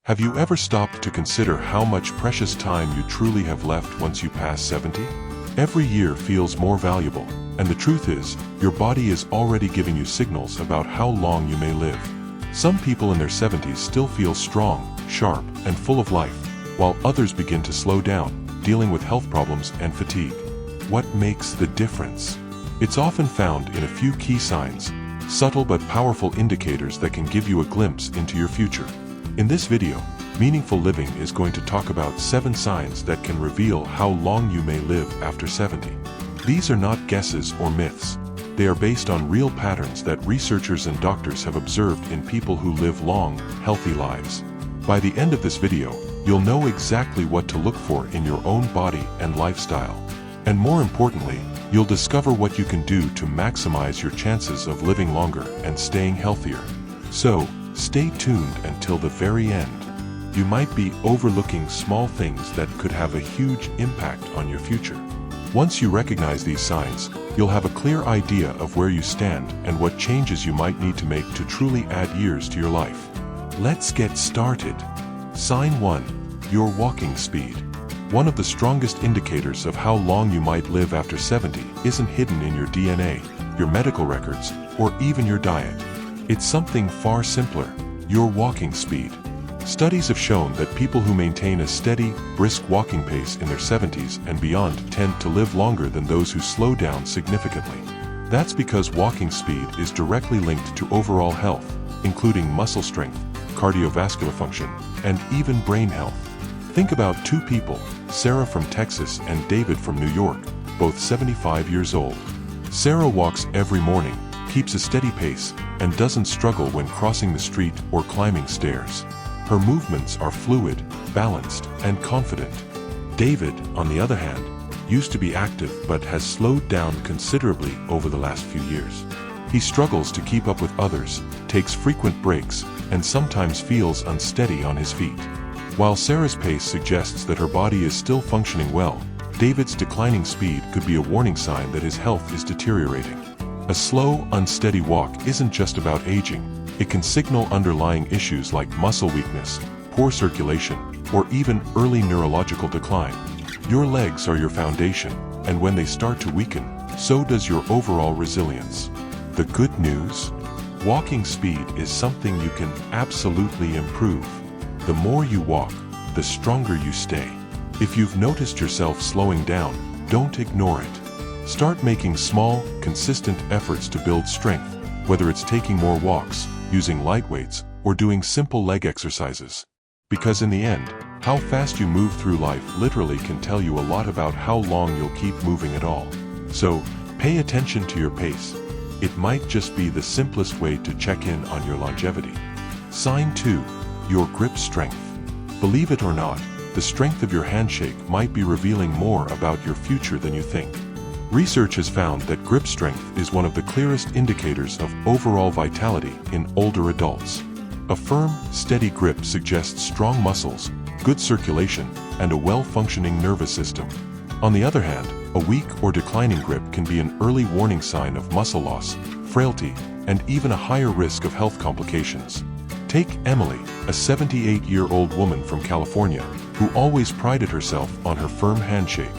Have you ever stopped to consider how much precious time you truly have left once you pass 70? Every year feels more valuable, and the truth is, your body is already giving you signals about how long you may live. Some people in their 70s still feel strong, sharp, and full of life, while others begin to slow down, dealing with health problems and fatigue. What makes the difference? It's often found in a few key signs, subtle but powerful indicators that can give you a glimpse into your future. In this video, Meaningful Living is going to talk about 7 signs that can reveal how long you may live after 70. These are not guesses or myths. They are based on real patterns that researchers and doctors have observed in people who live long, healthy lives. By the end of this video, you'll know exactly what to look for in your own body and lifestyle. And more importantly, you'll discover what you can do to maximize your chances of living longer and staying healthier. So, stay tuned until the very end. You might be overlooking small things that could have a huge impact on your future. Once you recognize these signs, you'll have a clear idea of where you stand and what changes you might need to make to truly add years to your life. Let's get started. Sign 1. Your walking speed. One of the strongest indicators of how long you might live after 70 isn't hidden in your DNA, your medical records, or even your diet. It's something far simpler: your walking speed. Studies have shown that people who maintain a steady, brisk walking pace in their 70s and beyond tend to live longer than those who slow down significantly. That's because walking speed is directly linked to overall health, including muscle strength, cardiovascular function, and even brain health. Think about 2 people, Sarah from Texas and David from New York, both 75 years old. Sarah walks every morning, keeps a steady pace, and doesn't struggle when crossing the street or climbing stairs. Her movements are fluid, balanced, and confident. David, on the other hand, used to be active but has slowed down considerably over the last few years. He struggles to keep up with others, takes frequent breaks, and sometimes feels unsteady on his feet. While Sarah's pace suggests that her body is still functioning well, David's declining speed could be a warning sign that his health is deteriorating. A slow, unsteady walk isn't just about aging. It can signal underlying issues like muscle weakness, poor circulation, or even early neurological decline. Your legs are your foundation, and when they start to weaken, so does your overall resilience. The good news? Walking speed is something you can absolutely improve. The more you walk, the stronger you stay. If you've noticed yourself slowing down, don't ignore it. Start making small, consistent efforts to build strength, whether it's taking more walks, using light weights, or doing simple leg exercises. Because in the end, how fast you move through life literally can tell you a lot about how long you'll keep moving at all. So, pay attention to your pace. It might just be the simplest way to check in on your longevity. Sign 2. Your grip strength. Believe it or not, the strength of your handshake might be revealing more about your future than you think. Research has found that grip strength is one of the clearest indicators of overall vitality in older adults. A firm, steady grip suggests strong muscles, good circulation, and a well-functioning nervous system. On the other hand, a weak or declining grip can be an early warning sign of muscle loss, frailty, and even a higher risk of health complications. Take Emily, a 78-year-old woman from California, who always prided herself on her firm handshake.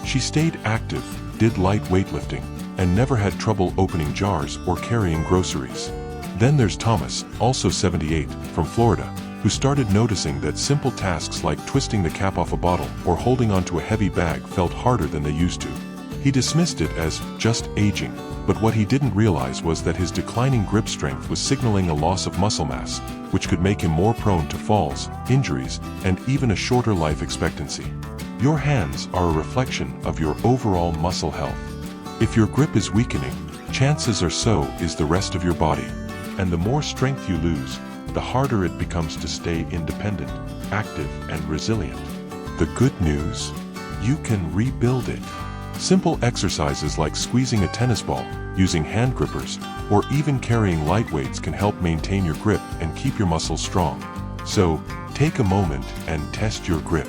She stayed active, did light weightlifting, and never had trouble opening jars or carrying groceries. Then there's Thomas, also 78, from Florida, who started noticing that simple tasks like twisting the cap off a bottle or holding onto a heavy bag felt harder than they used to. He dismissed it as just aging, but what he didn't realize was that his declining grip strength was signaling a loss of muscle mass, which could make him more prone to falls, injuries, and even a shorter life expectancy. Your hands are a reflection of your overall muscle health. If your grip is weakening, chances are so is the rest of your body. And the more strength you lose, the harder it becomes to stay independent, active, and resilient. The good news? You can rebuild it. Simple exercises like squeezing a tennis ball, using hand grippers, or even carrying light weights can help maintain your grip and keep your muscles strong. So, take a moment and test your grip.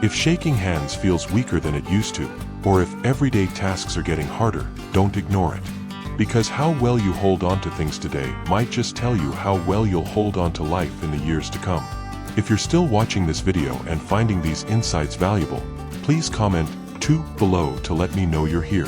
If shaking hands feels weaker than it used to, or if everyday tasks are getting harder, don't ignore it. Because how well you hold on to things today might just tell you how well you'll hold on to life in the years to come. If you're still watching this video and finding these insights valuable, please comment 2 below to let me know you're here.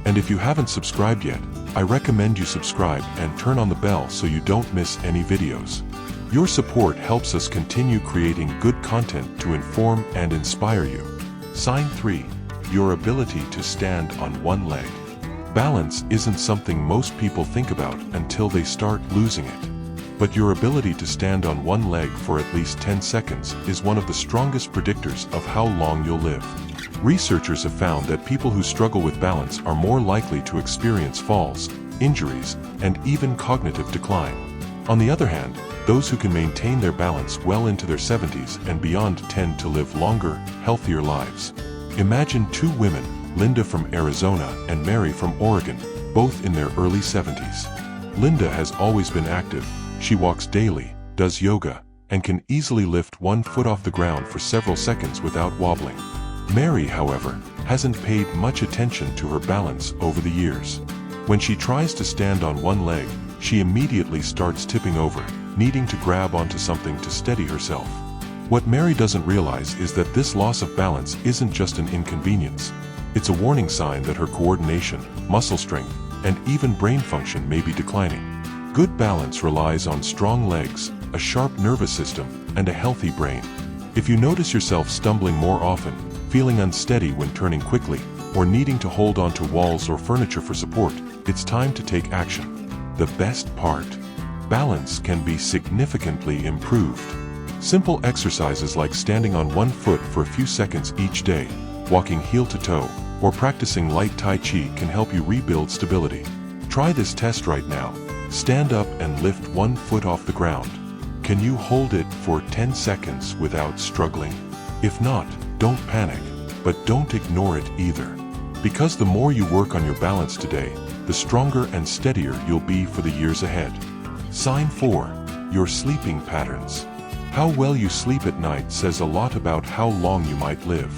And if you haven't subscribed yet, I recommend you subscribe and turn on the bell so you don't miss any videos. Your support helps us continue creating good content to inform and inspire you. Sign 3. Your ability to stand on one leg. Balance isn't something most people think about until they start losing it. But your ability to stand on one leg for at least 10 seconds is one of the strongest predictors of how long you'll live. Researchers have found that people who struggle with balance are more likely to experience falls, injuries, and even cognitive decline. On the other hand, those who can maintain their balance well into their 70s and beyond tend to live longer, healthier lives. Imagine 2 women, Linda from Arizona and Mary from Oregon, both in their early 70s. Linda has always been active. She walks daily, does yoga, and can easily lift one foot off the ground for several seconds without wobbling. Mary, however, hasn't paid much attention to her balance over the years. When she tries to stand on one leg, she immediately starts tipping over, needing to grab onto something to steady herself. What Mary doesn't realize is that this loss of balance isn't just an inconvenience. It's a warning sign that her coordination, muscle strength, and even brain function may be declining. Good balance relies on strong legs, a sharp nervous system, and a healthy brain. If you notice yourself stumbling more often, feeling unsteady when turning quickly, or needing to hold onto walls or furniture for support, it's time to take action. The best part: balance can be significantly improved. Simple exercises like standing on one foot for a few seconds each day, walking heel to toe, or practicing light Tai Chi can help you rebuild stability. Try this test right now. Stand up and lift one foot off the ground. Can you hold it for 10 seconds without struggling? If not, don't panic, but don't ignore it either. Because the more you work on your balance today, the stronger and steadier you'll be for the years ahead. Sign 4. Your sleeping patterns. How well you sleep at night says a lot about how long you might live.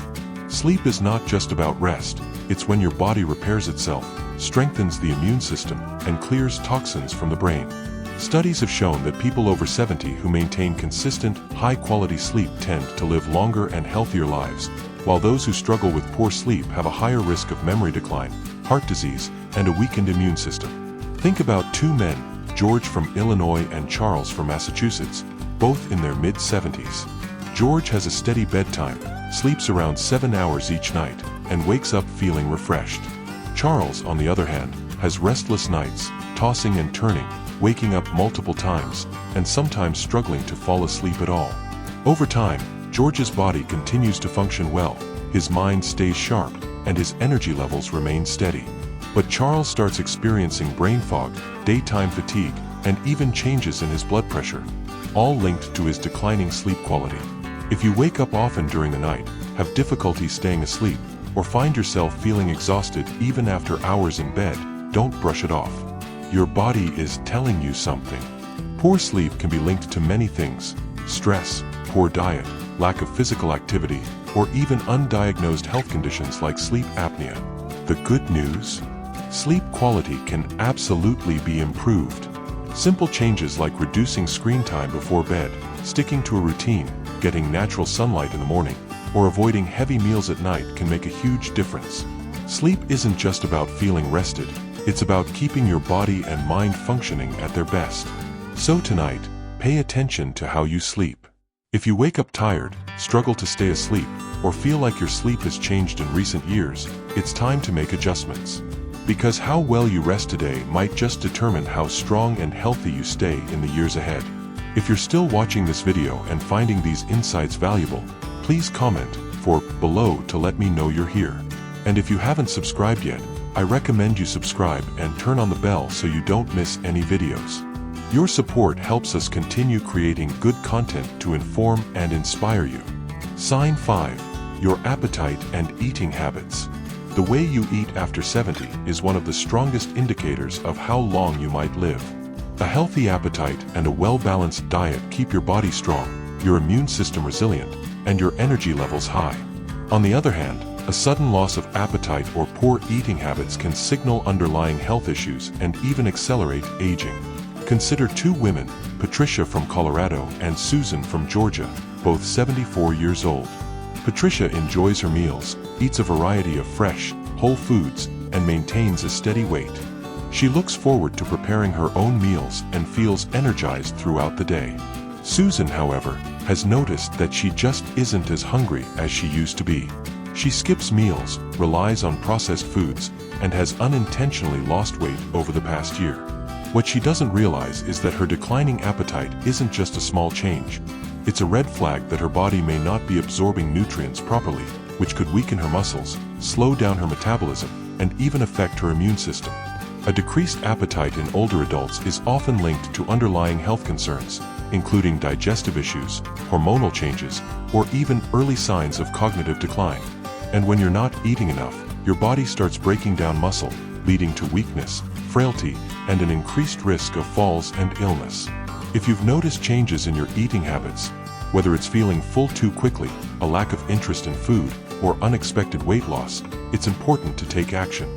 Sleep is not just about rest, it's when your body repairs itself, strengthens the immune system, and clears toxins from the brain. Studies have shown that people over 70 who maintain consistent, high-quality sleep tend to live longer and healthier lives, while those who struggle with poor sleep have a higher risk of memory decline, heart disease, and a weakened immune system. Think about 2 men, George from Illinois and Charles from Massachusetts, both in their mid-70s. George has a steady bedtime, sleeps around 7 hours each night, and wakes up feeling refreshed. Charles, on the other hand, has restless nights, tossing and turning, waking up multiple times, and sometimes struggling to fall asleep at all. Over time, George's body continues to function well, his mind stays sharp, and his energy levels remain steady. But Charles starts experiencing brain fog, daytime fatigue, and even changes in his blood pressure, all linked to his declining sleep quality. If you wake up often during the night, have difficulty staying asleep, or find yourself feeling exhausted even after hours in bed, don't brush it off. Your body is telling you something. Poor sleep can be linked to many things: stress, poor diet, lack of physical activity, or even undiagnosed health conditions like sleep apnea. The good news? Sleep quality can absolutely be improved. Simple changes like reducing screen time before bed, sticking to a routine, getting natural sunlight in the morning, or avoiding heavy meals at night can make a huge difference. Sleep isn't just about feeling rested, it's about keeping your body and mind functioning at their best. So tonight, pay attention to how you sleep. If you wake up tired, struggle to stay asleep, or feel like your sleep has changed in recent years, it's time to make adjustments. Because how well you rest today might just determine how strong and healthy you stay in the years ahead. If you're still watching this video and finding these insights valuable, please comment below to let me know you're here. And if you haven't subscribed yet, I recommend you subscribe and turn on the bell so you don't miss any videos. Your support helps us continue creating good content to inform and inspire you. Sign 5. Your appetite and eating habits. The way you eat after 70 is one of the strongest indicators of how long you might live. A healthy appetite and a well-balanced diet keep your body strong, your immune system resilient, and your energy levels high. On the other hand, a sudden loss of appetite or poor eating habits can signal underlying health issues and even accelerate aging. Consider 2 women, Patricia from Colorado and Susan from Georgia. both 74 years old. Patricia enjoys her meals, eats a variety of fresh, whole foods, and maintains a steady weight. She looks forward to preparing her own meals and feels energized throughout the day. Susan, however, has noticed that she just isn't as hungry as she used to be. She skips meals, relies on processed foods, and has unintentionally lost weight over the past year. What she doesn't realize is that her declining appetite isn't just a small change. It's a red flag that her body may not be absorbing nutrients properly, which could weaken her muscles, slow down her metabolism, and even affect her immune system. A decreased appetite in older adults is often linked to underlying health concerns, including digestive issues, hormonal changes, or even early signs of cognitive decline. And when you're not eating enough, your body starts breaking down muscle, leading to weakness, frailty, and an increased risk of falls and illness. If you've noticed changes in your eating habits, whether it's feeling full too quickly, a lack of interest in food, or unexpected weight loss, it's important to take action.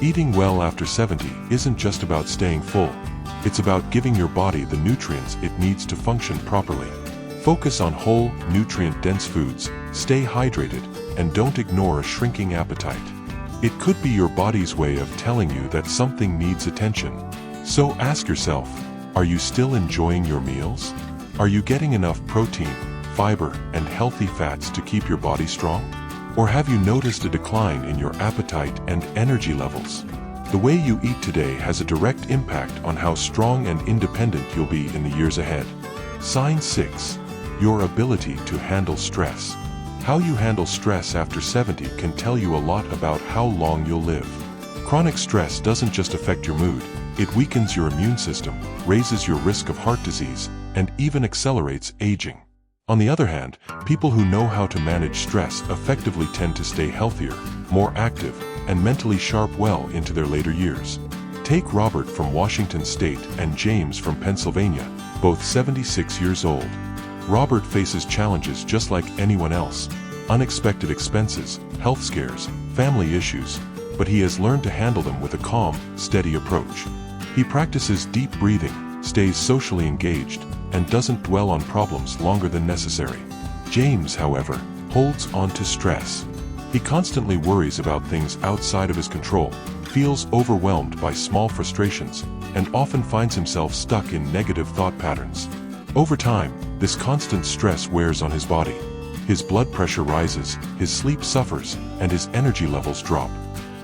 Eating well after 70 isn't just about staying full. It's about giving your body the nutrients it needs to function properly. Focus on whole, nutrient-dense foods, stay hydrated, and don't ignore a shrinking appetite. It could be your body's way of telling you that something needs attention. So ask yourself, are you still enjoying your meals? Are you getting enough protein, fiber, and healthy fats to keep your body strong? Or have you noticed a decline in your appetite and energy levels? The way you eat today has a direct impact on how strong and independent you'll be in the years ahead. Sign 6. Your ability to handle stress. How you handle stress after 70 can tell you a lot about how long you'll live. Chronic stress doesn't just affect your mood, it weakens your immune system, raises your risk of heart disease, and even accelerates aging. On the other hand, people who know how to manage stress effectively tend to stay healthier, more active, and mentally sharp well into their later years. Take Robert from Washington State and James from Pennsylvania, both 76 years old. Robert faces challenges just like anyone else: unexpected expenses, health scares, family issues, but he has learned to handle them with a calm, steady approach. He practices deep breathing, stays socially engaged, and doesn't dwell on problems longer than necessary. James, however, holds on to stress. He constantly worries about things outside of his control, feels overwhelmed by small frustrations, and often finds himself stuck in negative thought patterns. Over time, this constant stress wears on his body. His blood pressure rises, his sleep suffers, and his energy levels drop.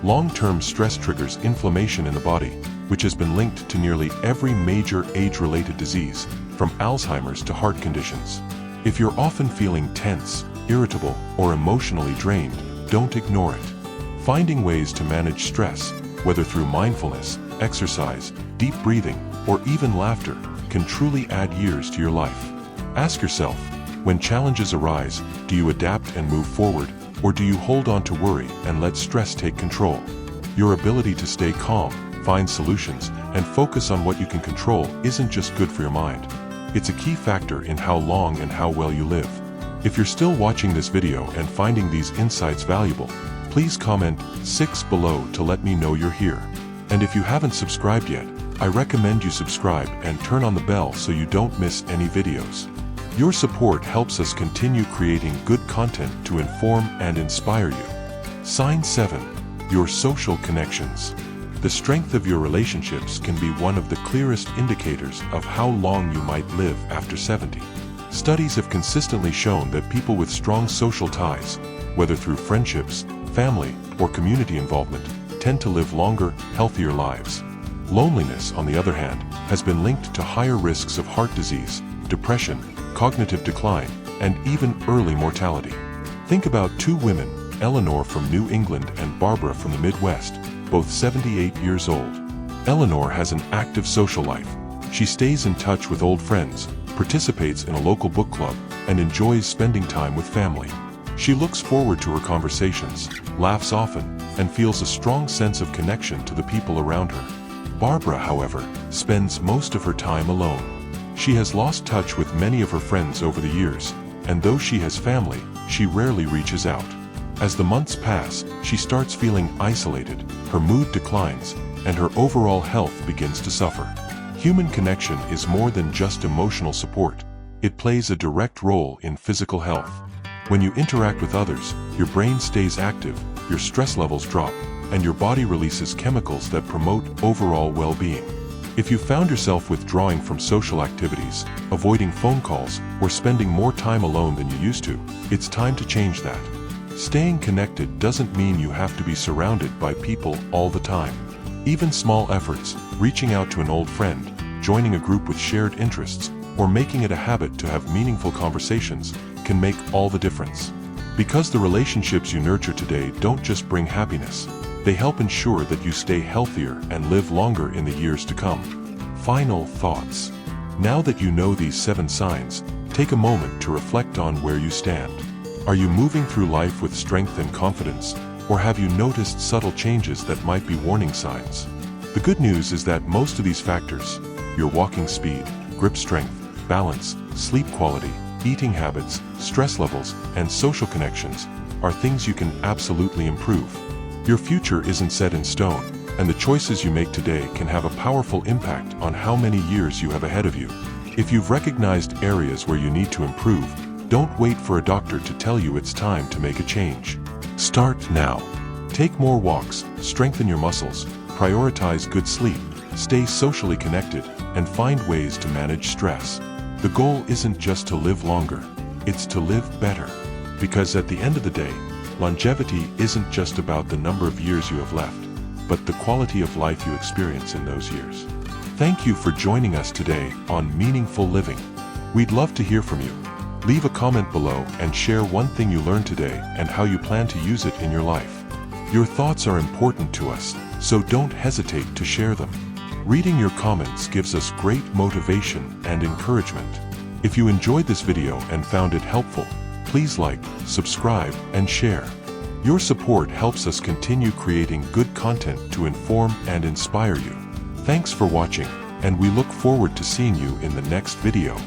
Long-term stress triggers inflammation in the body, which has been linked to nearly every major age-related disease, from Alzheimer's to heart conditions. If you're often feeling tense, irritable, or emotionally drained, don't ignore it. Finding ways to manage stress, whether through mindfulness, exercise, deep breathing, or even laughter, can truly add years to your life. Ask yourself, when challenges arise, do you adapt and move forward, or do you hold on to worry and let stress take control? Your ability to stay calm, find solutions, and focus on what you can control isn't just good for your mind. It's a key factor in how long and how well you live. If you're still watching this video and finding these insights valuable, please comment 6 below to let me know you're here. And if you haven't subscribed yet, I recommend you subscribe and turn on the bell so you don't miss any videos. Your support helps us continue creating good content to inform and inspire you. Sign 7. Your social connections. The strength of your relationships can be one of the clearest indicators of how long you might live after 70. Studies have consistently shown that people with strong social ties, whether through friendships, family, or community involvement, tend to live longer, healthier lives. Loneliness, on the other hand, has been linked to higher risks of heart disease, depression, cognitive decline, and even early mortality. Think about two women, Eleanor from New England and Barbara from the Midwest, both 78 years old. Eleanor has an active social life. She stays in touch with old friends, participates in a local book club, and enjoys spending time with family. She looks forward to her conversations, laughs often, and feels a strong sense of connection to the people around her. Barbara, however, spends most of her time alone. She has lost touch with many of her friends over the years, and though she has family, she rarely reaches out. As the months pass, she starts feeling isolated, her mood declines, and her overall health begins to suffer. Human connection is more than just emotional support. It plays a direct role in physical health. When you interact with others, your brain stays active, your stress levels drop, and your body releases chemicals that promote overall well-being. If you found yourself withdrawing from social activities, avoiding phone calls, or spending more time alone than you used to, it's time to change that. Staying connected doesn't mean you have to be surrounded by people all the time. Even small efforts, reaching out to an old friend, joining a group with shared interests, or making it a habit to have meaningful conversations, can make all the difference. Because the relationships you nurture today don't just bring happiness, they help ensure that you stay healthier and live longer in the years to come. Final thoughts. Now that you know these 7 signs, take a moment to reflect on where you stand. Are you moving through life with strength and confidence, or have you noticed subtle changes that might be warning signs? The good news is that most of these factors, your walking speed, grip strength, balance, sleep quality, eating habits, stress levels, and social connections, are things you can absolutely improve. Your future isn't set in stone, and the choices you make today can have a powerful impact on how many years you have ahead of you. If you've recognized areas where you need to improve, don't wait for a doctor to tell you it's time to make a change. Start now. Take more walks, strengthen your muscles, prioritize good sleep, stay socially connected, and find ways to manage stress. The goal isn't just to live longer, it's to live better. Because at the end of the day, longevity isn't just about the number of years you have left, but the quality of life you experience in those years. Thank you for joining us today on Meaningful Living. We'd love to hear from you. Leave a comment below and share one thing you learned today and how you plan to use it in your life. Your thoughts are important to us, so don't hesitate to share them. Reading your comments gives us great motivation and encouragement. If you enjoyed this video and found it helpful, please like, subscribe, and share. Your support helps us continue creating good content to inform and inspire you. Thanks for watching, and we look forward to seeing you in the next video.